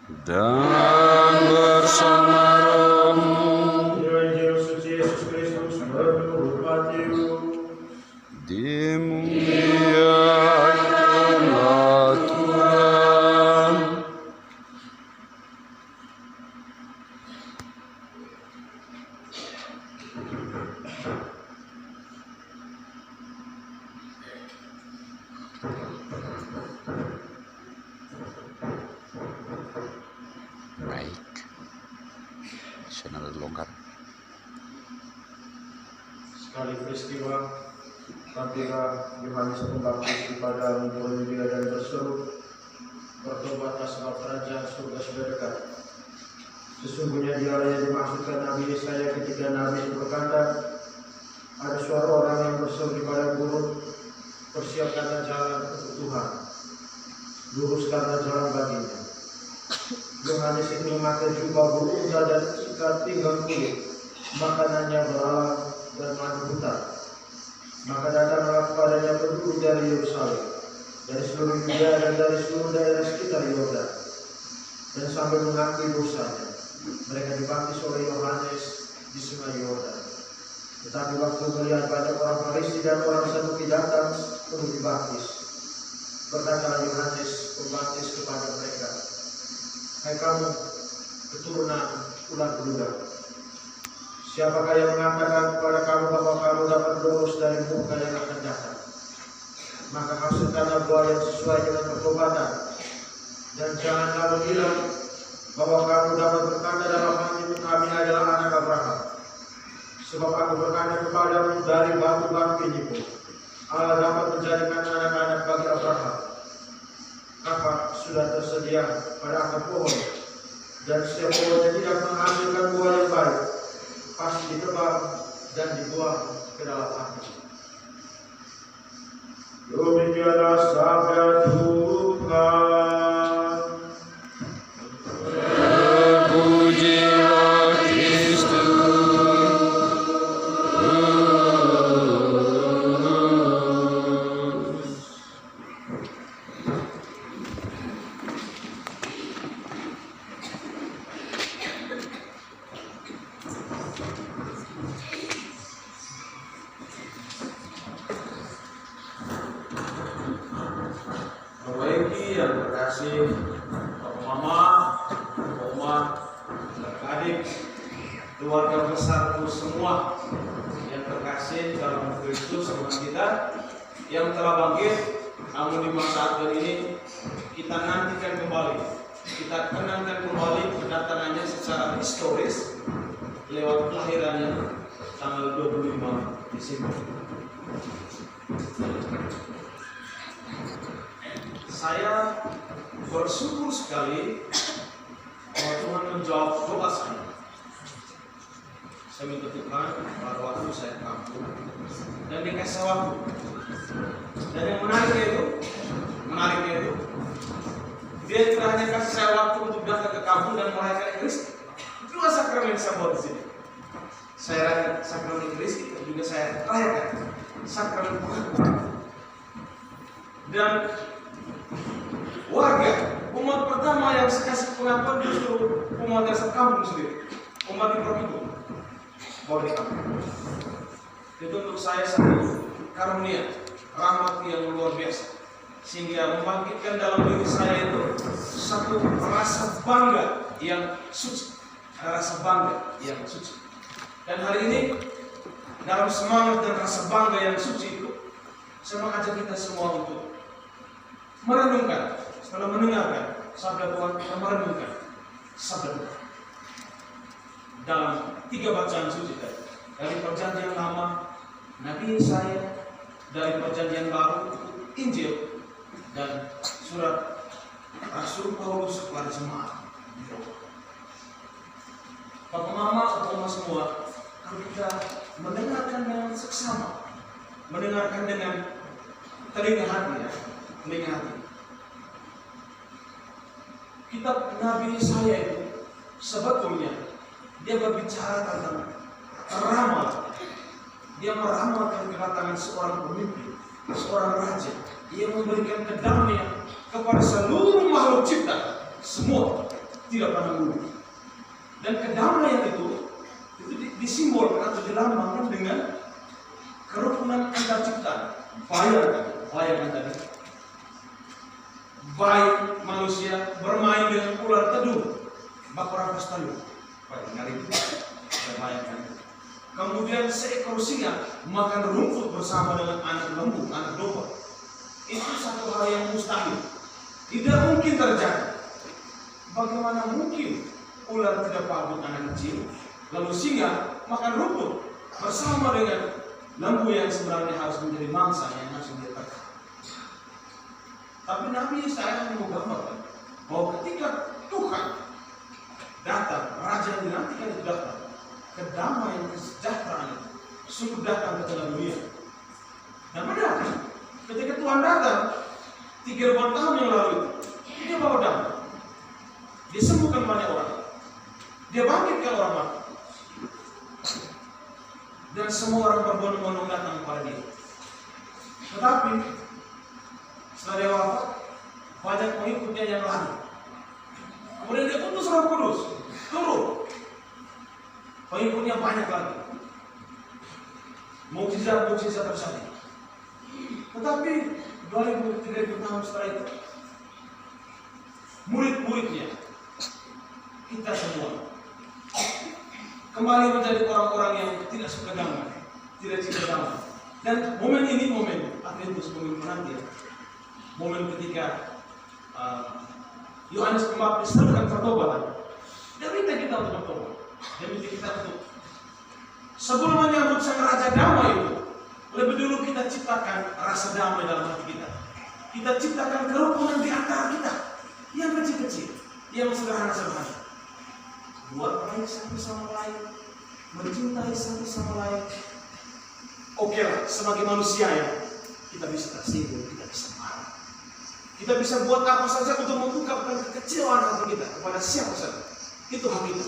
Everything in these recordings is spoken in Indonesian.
dan bersama rohmu. Injil suci Yesus Kristus menurut Matius. Dimuliakanlah Tuhan. Baik, channel longgar. Sekali peristiwa ketika Yohanes Pembaptis kepada murid-muridnya dan berseru, "Bertobatlah sebab kerajaan surga sudah dekat." Sesungguhnya dialah yang dimaksudkan Nabi Yesaya ketika Nabi itu berkata, "Ada suara orang yang berseru di padang gurun, persiapkanlah jalan untuk Tuhan, luruskanlah jalan baginya." Yohanes itu memakai jubah berunta dan ikat pinggang kulit, makanannya belalang dan madu hutan. Maka datanglah kepadanya penduduk dari Yerusalem, dari seluruh Yudea dan dari seluruh daerah sekitar Yordan, dan sambil mengakui dosanya, mereka dibaptis oleh Yohanes di sungai Yordan. Tetapi waktu melihat banyak orang Farisi dan orang Saduki datang untuk dibaptis, berkata Yohanes Pembaptis kepada mereka, "Hai kamu, keturunan ulat beludak, siapakah yang mengatakan kepada kamu bahwa kamu dapat lulus dari muka yang akan datang? Maka hasilkanlah buah yang sesuai dengan pertobatan, dan jangan lalu bilang bahwa kamu dapat berkata dalam hatimu, kami adalah anak Abraham. Sebab aku berkata kepadamu, dari batu-batu ini pun Allah dapat menjadikan anak-anak bagi Abraham. Apa sudah tersedia pada akar pohon, dan setiap pohon yang tidak menghasilkan buah yang baik pasti ditebang dan dibuang ke dalam api." Demikianlah sabda Tuhan. Terpujilah Kristus. Bapak Ibu yang terkasih, Bapak Mama, Oma, adik, keluarga besarku semua yang terkasih dalam Kristus Tuhan kita yang telah bangkit, namun di masa akhir ini kita nantikan kembali, kita kenangkan kembali kedatangannya secara historis lewat kelahirannya tanggal 25 Desember. Saya bersyukur sekali bahwa Tuhan menjawab doa saya. Saya minta Tuhan pada waktu saya kampung dan dikasih waktu. Dan yang menariknya itu, dia tidak hanya kasih saya waktu untuk datang ke kampung dan merayakan Ekaristi. Dua sakramen saya buat di sini. Saya rayakan sakramen Ekaristi dan juga saya rayakan sakramen pengakuan. Dan warga umat pertama yang kasih pengakuan justru umat dasar kampung sendiri, umat Ibrahim itu bawa di kampung. Itu untuk saya satu karunia, rahmat yang luar biasa, sehingga membangkitkan dalam diri saya itu satu rasa bangga yang suci, rasa bangga yang suci. Dan hari ini dalam semangat dan rasa bangga yang suci itu, saya mengajak kita semua untuk merenungkan, setelah mendengarkan sabda Tuhan, kita merenungkan sabda Tuhan dalam 3 bacaan suci tadi. Dari perjanjian lama Nabi Yesaya, dari perjanjian baru Injil, dan surat Rasul Paulus kepada jemaat. Bapak Mama, Oma semua, kalau kita mendengarkan dengan seksama, mendengarkan dengan telinga hati, ya, telinga hati. Kitab Nabi Yesaya itu sebetulnya dia berbicara tentang ramal. Dia meramalkan kedatangan seorang pemimpin, seorang raja. Ia memberikan kedamaian kepada seluruh makhluk cipta, semua. tidak pernah mundur. Dan kedamaian itu disimbolkan atau dilambangkan dengan kerukunan antar ciptaan. Bayangkan tadi. Baik manusia bermain dengan ular tedung, bakora pastalu. Baik, ngari itu. Bayangkan. Kemudian seekor singa makan rumput bersama dengan anak lembu, anak domba. Itu satu hal yang mustahil. Tidak mungkin terjadi. Bagaimana mungkin ular tidak pabut anak kecil, lalu singa makan rumput bersama dengan lembu yang sebenarnya harus menjadi mangsa yang harus ditekan. Tapi Nabi Yesaya menggambarkan bahwa ketika Tuhan datang, Raja yang dinantikan itu datang, kedamaian, kesejahteraan itu sungguh datang ke dalam dunia. Dan benar, ketika Tuhan datang 30 tahun yang lalu itu, dia bawa damai. Dia sembuhkan banyak orang. Dia bangkitkan orang mati. Dan semua orang berbondong-bondong datang kepada dia. Tetapi setelah dia wafat, banyak pengikutnya yang lain. Kemudian dia utus Roh Kudus turun. Pengikutnya banyak lagi. Mukjizat-mukjizat terjadi. Tetapi 2000-3000 tahun setelah itu, murid-muridnya, kita semua kembali menjadi orang-orang yang tidak suka damai, tidak cinta damai. Dan momen ini momen Adventus, momen penantian, momen ketika Yohanes Pembaptis serukan pertobatan. Dia minta kita untuk bertobat. Dia minta kita untuk sebelum menyambut sang Raja Damai itu, lebih dulu kita ciptakan rasa damai dalam hati kita. Kita ciptakan kerukunan di antara kita yang kecil-kecil, yang sederhana-sederhana. Buat baik satu sama lain, mencintai satu sama lain. Oke lah, sebagai manusia ya, kita bisa tersinggung, kita bisa marah. Kita bisa buat apa saja untuk mengungkapkan kekecewaan hati kita kepada siapa saja. Itu hak kita.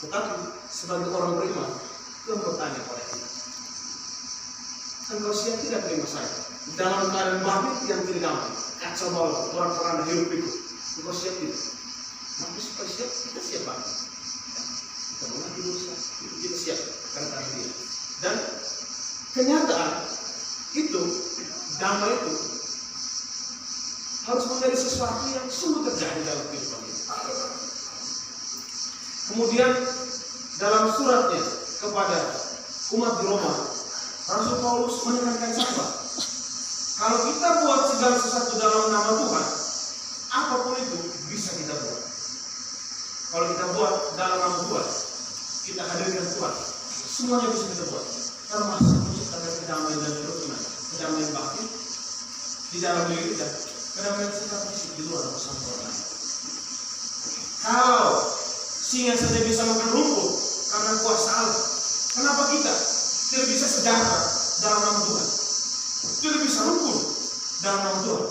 Tetapi sebagai orang beriman, Tuhan bertanya pada kita, engkau siap tidak terima saya dalam keadaan batin yang tidak damai, kacau balau, orang-orang hidup pikuk. Engkau siap tidak? Maka supaya siap, kita siap banget. Kita mengerti dosa, kita siap karena tadi dia. Dan kenyataan itu, damai itu harus menjadi sesuatu yang sungguh terjadi dalam kehidupan kita. Kemudian dalam suratnya kepada umat di Roma, Rasul Paulus menekankan sahabat, kalau kita buat segala sesuatu dalam nama Tuhan, apapun itu bisa kita buat. Kalau kita buat dalam nama Tuhan, kita hadirkan Tuhan, semuanya bisa kita buat. Termasuk menciptakan kedamaian dan kerukunan, kedamaian batin di dalam diri dan kedamaian sikap fisik di luar kesempurnaan. Kalau singa saja bisa makan rumput karena kuasa Allah, kenapa kita tidak bisa sejahtera dalam nama Tuhan? Tidak bisa rukun dalam nama Tuhan?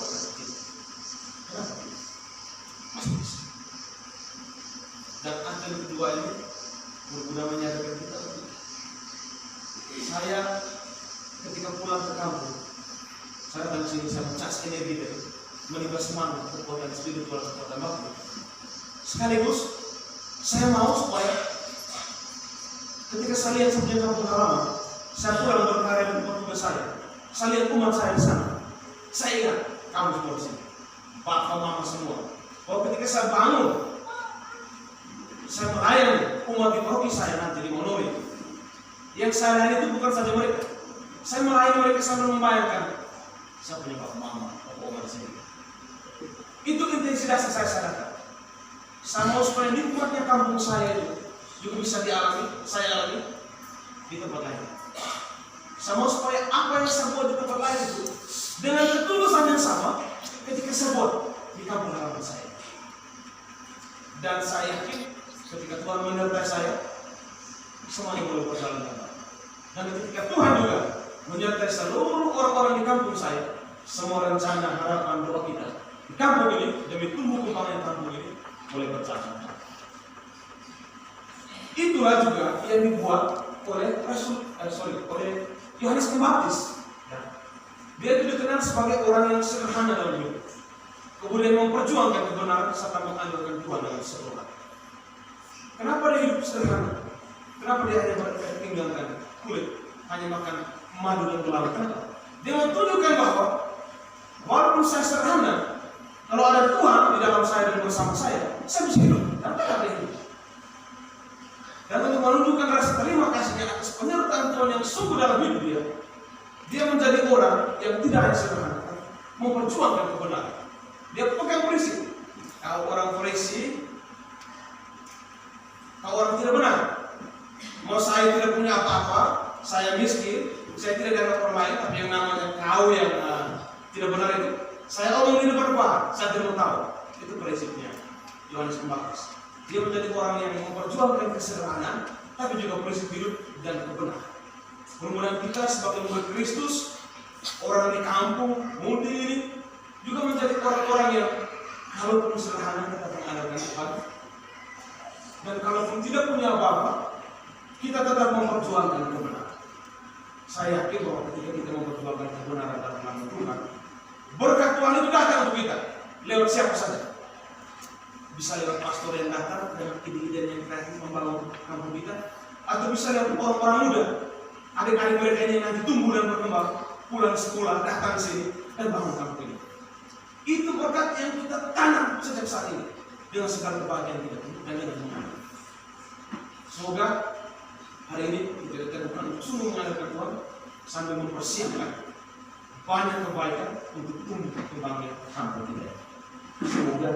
Kenapa? Masih bisa. Dan anten kedua ini berguna menyadarkan kita. Saya ketika pulang ke kampung, saya datang ke sini, saya mencas energi dari menimba semangat kekuatan spiritual, kekuatan batin. Sekaligus saya mau supaya ketika saya lihat sebuah kampung halaman, saya pulang berkarya di tempat tugas saya lihat umat saya di sana. Saya ingat kamu semua di sini, Bapak, Mama semua. Bahwa ketika saya bangun, saya melayani umat di paroki saya nanti di Monoi. Yang saya layani itu bukan saja mereka. Saya melayani mereka sambil membayangkan saya punya Bapak, Mama, Oma di sini. Itu intensitas yang saya sadar. Saya mau supaya nikmatnya kampung saya itu juga bisa dialami, saya alami di tempat lain. Saya mau supaya apa yang saya buat di tempat lain itu dengan ketulusan yang sama ketika saya buat di kampung halaman saya. Dan saya yakin ketika Tuhan menyertai saya, semuanya boleh berjalan dengan baik. Dan ketika Tuhan juga menyertai seluruh orang-orang di kampung saya, semua rencana, harapan, doa kita di kampung ini demi tumbuh kembangnya kampung ini boleh berjalan. Itulah juga yang dibuat oleh oleh Yohanes Pembaptis. Dia itu dikenal sebagai orang yang sederhana dalam hidup. kemudian memperjuangkan kebenaran serta mengandalkan Tuhan dengan sepenuhnya. Kenapa dia hidup sederhana? Kenapa dia hanya meninggalkan kulit, hanya makan madu dan kelapa? Kenapa? Dia menunjukkan bahwa walaupun saya sederhana, kalau ada Tuhan di dalam saya dan bersama saya bisa hidup. Dan tidak ada hidup. Dan untuk menunjukkan rasa terima kasihnya atas penyertaan Tuhan yang sungguh dalam hidup dia menjadi orang yang tidak hanya sederhana, memperjuangkan kebenaran. Dia pegang prinsip. Kalau orang Farisi, kalau orang tidak benar, mau saya tidak punya apa-apa, saya miskin, saya tidak dianggap orang lain, tapi yang namanya kau yang tidak benar itu, saya omong di depan Tuhan, saya tidak mau tahu. Itu prinsipnya Yohanes Pembaptis. Dia menjadi orang yang memperjuangkan kesederhanaan, tapi juga prinsip hidup dan kebenaran. Kemudian kita sebagai umat Kristus, orang di kampung, mundi ini, juga menjadi orang-orang yang kalaupun sederhana kita mengandalkan Tuhan, dan kalaupun tidak punya apa-apa, kita tetap memperjuangkan kebenaran. Saya yakin bahwa ketika kita memperjuangkan kebenaran dalam nama Tuhan, berkat Tuhan itu datang untuk kita lewat siapa saja. Bisa lewat pastor yang datang dengan ide-ide yang kreatif membangun kampung kita, atau bisa lewat orang-orang muda, adik-adik mereka ini yang nanti tumbuh dan berkembang, pulang sekolah, datang ke sini dan bangun kampung ini. Itu berkat yang kita tanam sejak saat ini dengan segala kebahagiaan kita dan dengan mengalir. Semoga hari ini kita ditemukan untuk sungguh mengandalkan Tuhan sambil mempersiapkan banyak kebaikan untuk tumbuh kembangnya kampung kita. Semoga